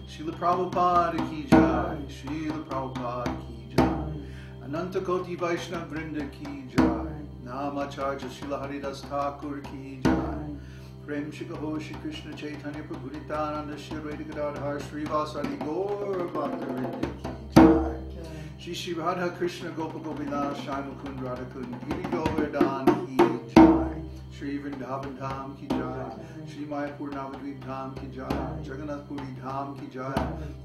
Śrīla Prabhupada ki jai, Śrīla Prabhupada ki jai, Ananta Koti Vaishnava Vrinda ki jai, Namacharya Śrīla Haridas Thakur ki jai, Prem Shikaho Shri Krishna Chaitanya Prabhu Nityananda Shri Radha Gadadhar Srivasadi Gaur Bhaktivinoda ki jai, Shri Shri Radha Krishna Gopa Gopinath Shai Mukund Radha Kund Giri Govardhan ki jai, Shri Vrindavan Dham ki jai, Shri Mayapur Navadvip Dham ki jai, Jagannath Puri Dham ki jai,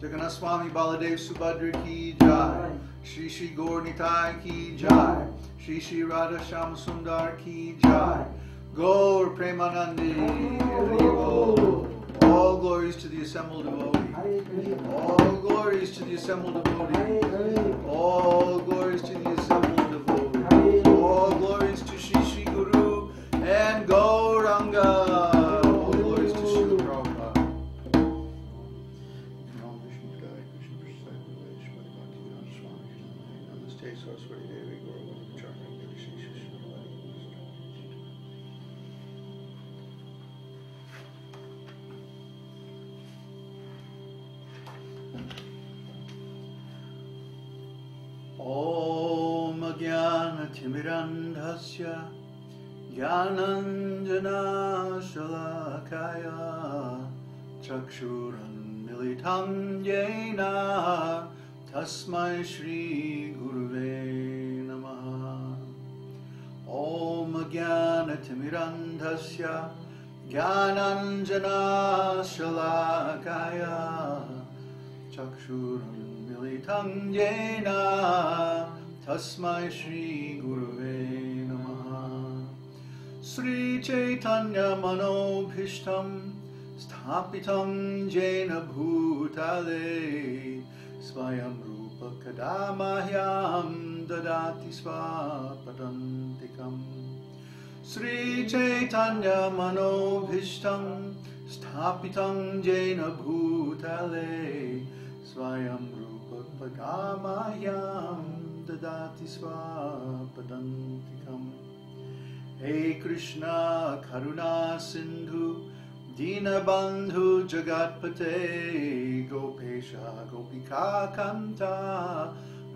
Jagannath Swami Baladev Subhadra ki jai, Shri Shri Gaur Nitai ki jai, Shri Shri Radha Sham Sundar ki jai, Gaur Premanandi, all glories to the assembled devotee, all glories to the assembled devotee, all glories to the assembled devotee, all glories to Shri Shri Guru and Gauranga, all glories to Śrīla Prabhupada. Namaste Saraswati Devi Gaura Charna Devi Shri Shri Om Jnana Timirandhasya Jnananjana Shalakaya Chakshuran Militam Yena Tasmai Shri Guruve Namaha. Om Jnana Timirandhasya Jnananjana Shalakaya Chakshuran Militam Yena Tasmai Shri Guruve Namaha. Sri Caitanya Manobhishtam Sthapitam Jena Bhutale Svayam Rupa Kadamahyam Dadati Svapadantikam. Sri Caitanya Manobhishtam Sthapitam Jena Bhutale Svayam Rupa Kadamahyam Dadati Svapadantikam. Hey Krishna Karuna Sindhu Dinabandhu Jagatpate Gopesha Gopika Kanta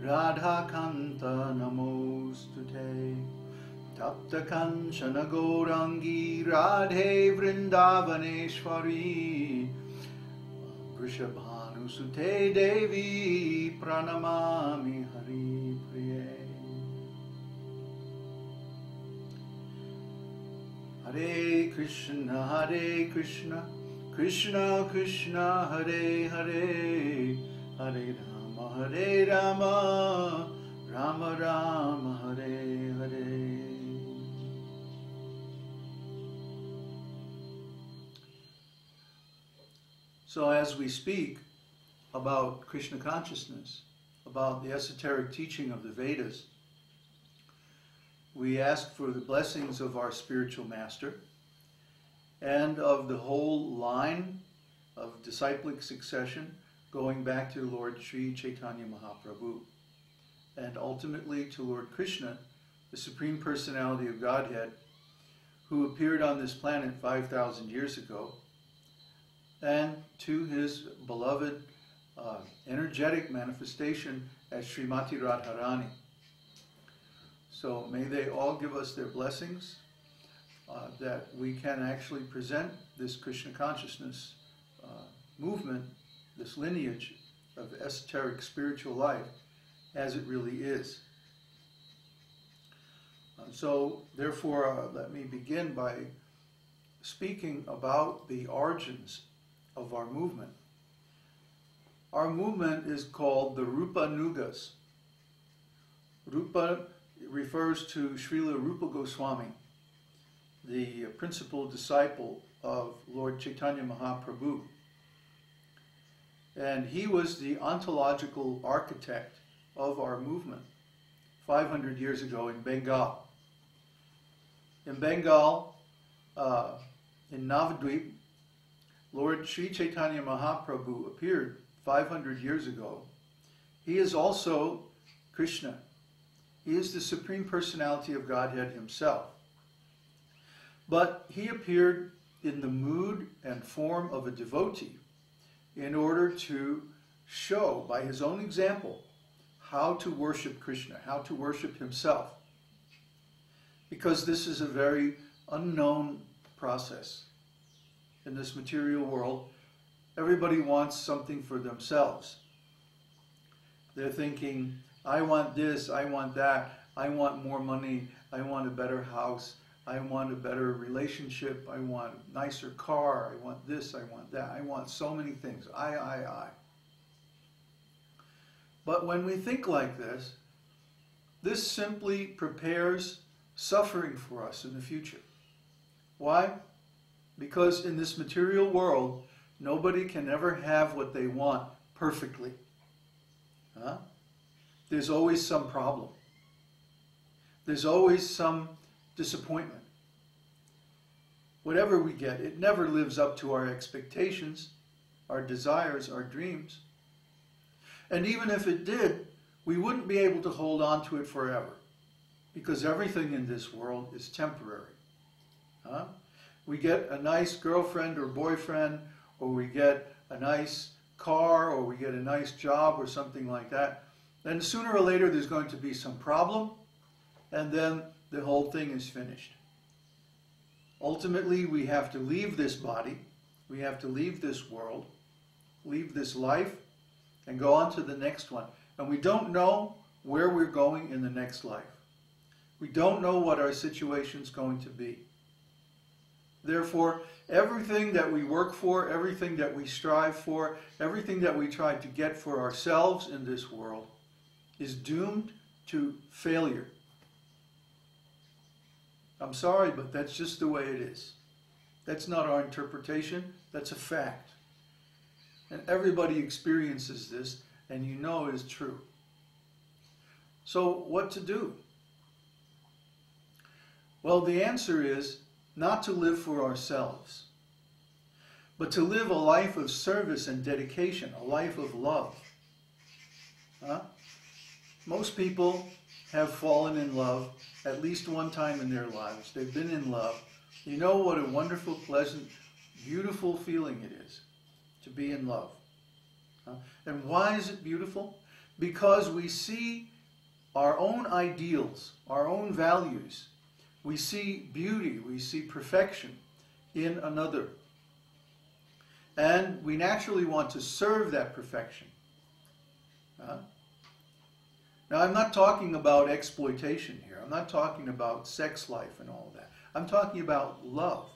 Radha Kanta Namostute Tapta Kanchana Gaurangi Radhe Vrindavaneshwari Vrishabhanu Sute Devi Pranamami Hari Priye. Hare Krishna, Krishna Krishna, Hare Hare, Hare Rama, Rama Rama, Hare Hare. So as we speak about Krishna consciousness, about the esoteric teaching of the Vedas, we ask for the blessings of our spiritual master and of the whole line of disciplic succession going back to Lord Sri Chaitanya Mahāprabhu and ultimately to Lord Krishna, the Supreme Personality of Godhead, who appeared on this planet 5,000 years ago, and to his beloved energetic manifestation as Srimati Radharani. So may they all give us their blessings that we can actually present this Krishna consciousness movement, this lineage of esoteric spiritual life as it really is. So therefore, let me begin by speaking about the origins of our movement. Our movement is called the Rupanugas. Rupa refers to Śrīla Rūpa Gosvāmī, the principal disciple of Lord Chaitanya Mahāprabhu. And he was the ontological architect of our movement 500 years ago in Bengal. In Bengal, in Navadvip, Lord Sri Chaitanya Mahāprabhu appeared 500 years ago. He is also Krishna. He is the Supreme Personality of Godhead himself. But he appeared in the mood and form of a devotee, in order to show by his own example how to worship Krishna, how to worship himself. Because this is a very unknown process. In this material world, everybody wants something for themselves. They're thinking, I want this, I want that, I want more money, I want a better house, I want a better relationship, I want a nicer car, I want this, I want that, I want so many things, I. But when we think like this simply prepares suffering for us in the future. Why? Because in this material world, nobody can ever have what they want perfectly. There's always some problem. There's always some disappointment. Whatever we get, it never lives up to our expectations, our desires, our dreams. And even if it did, we wouldn't be able to hold on to it forever, because everything in this world is temporary. We get a nice girlfriend or boyfriend, or we get a nice car, or we get a nice job or something like that. Then sooner or later there's going to be some problem, and then the whole thing is finished. Ultimately, we have to leave this body, we have to leave this world, leave this life, and go on to the next one. And we don't know where we're going in the next life. We don't know what our situation's going to be. Therefore, everything that we work for, everything that we strive for, everything that we try to get for ourselves in this world is doomed to failure. I'm sorry, but that's just the way it is. That's not our interpretation, that's a fact. And everybody experiences this, and you know it is true. So what to do? Well, the answer is not to live for ourselves, but to live a life of service and dedication, a life of love. Most people have fallen in love at least one time in their lives. They've been in love. You know what a wonderful, pleasant, beautiful feeling it is to be in love. And why is it beautiful? Because we see our own ideals, our own values. We see beauty, we see perfection in another. And we naturally want to serve that perfection. Now, I'm not talking about exploitation here. I'm not talking about sex life and all that. I'm talking about love.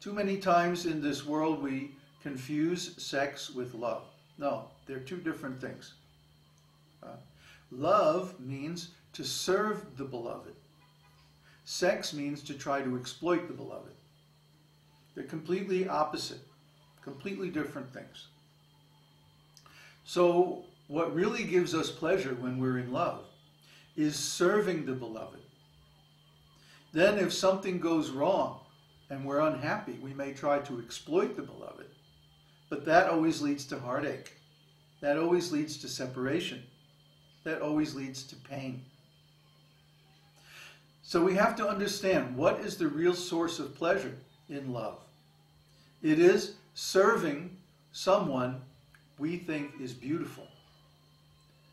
Too many times in this world we confuse sex with love. No, they're two different things. Love means to serve the beloved. Sex means to try to exploit the beloved. They're completely opposite, completely different things. So what really gives us pleasure when we're in love is serving the beloved. Then if something goes wrong and we're unhappy, we may try to exploit the beloved, but that always leads to heartache. That always leads to separation. That always leads to pain. So we have to understand what is the real source of pleasure in love. It is serving someone we think is beautiful.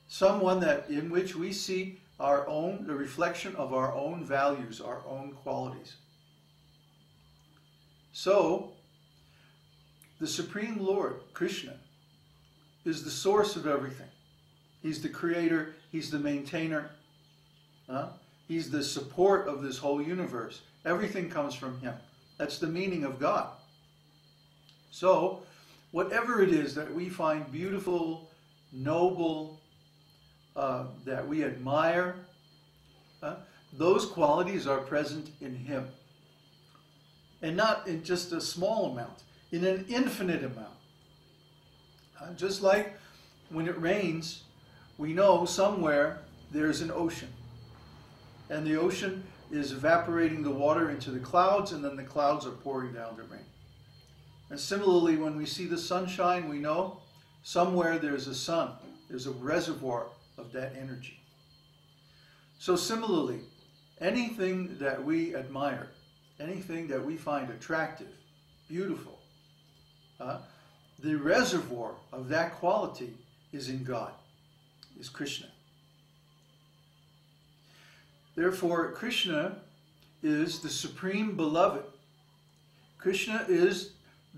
Someone that in which we see the reflection of our own values, our own qualities. So, the Supreme Lord, Krishna, is the source of everything. He's the creator, he's the maintainer, he's the support of this whole universe. Everything comes from him. That's the meaning of God. So, whatever it is that we find beautiful, noble, that we admire, those qualities are present in him. And not in just a small amount, in an infinite amount. Just like when it rains, we know somewhere there's an ocean. And the ocean is evaporating the water into the clouds, and then the clouds are pouring down the rain. And similarly, when we see the sunshine, we know somewhere there's a sun. There's a reservoir of that energy. So similarly, anything that we admire, anything that we find attractive, beautiful, the reservoir of that quality is in God, is Krishna. Therefore, Krishna is the supreme beloved. Krishna is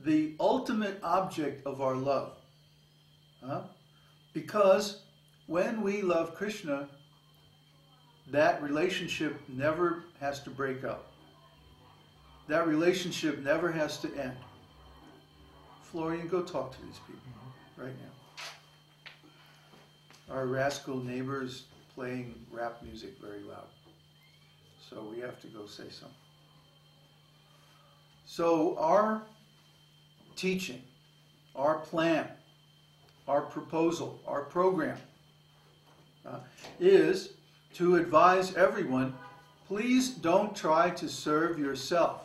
the ultimate object of our love. Because when we love Krishna, that relationship never has to break up. That relationship never has to end. Florian, go talk to these people right now. Our rascal neighbor's playing rap music very loud. So we have to go say something. So our teaching, our plan, our proposal, our program is to advise everyone, please don't try to serve yourself.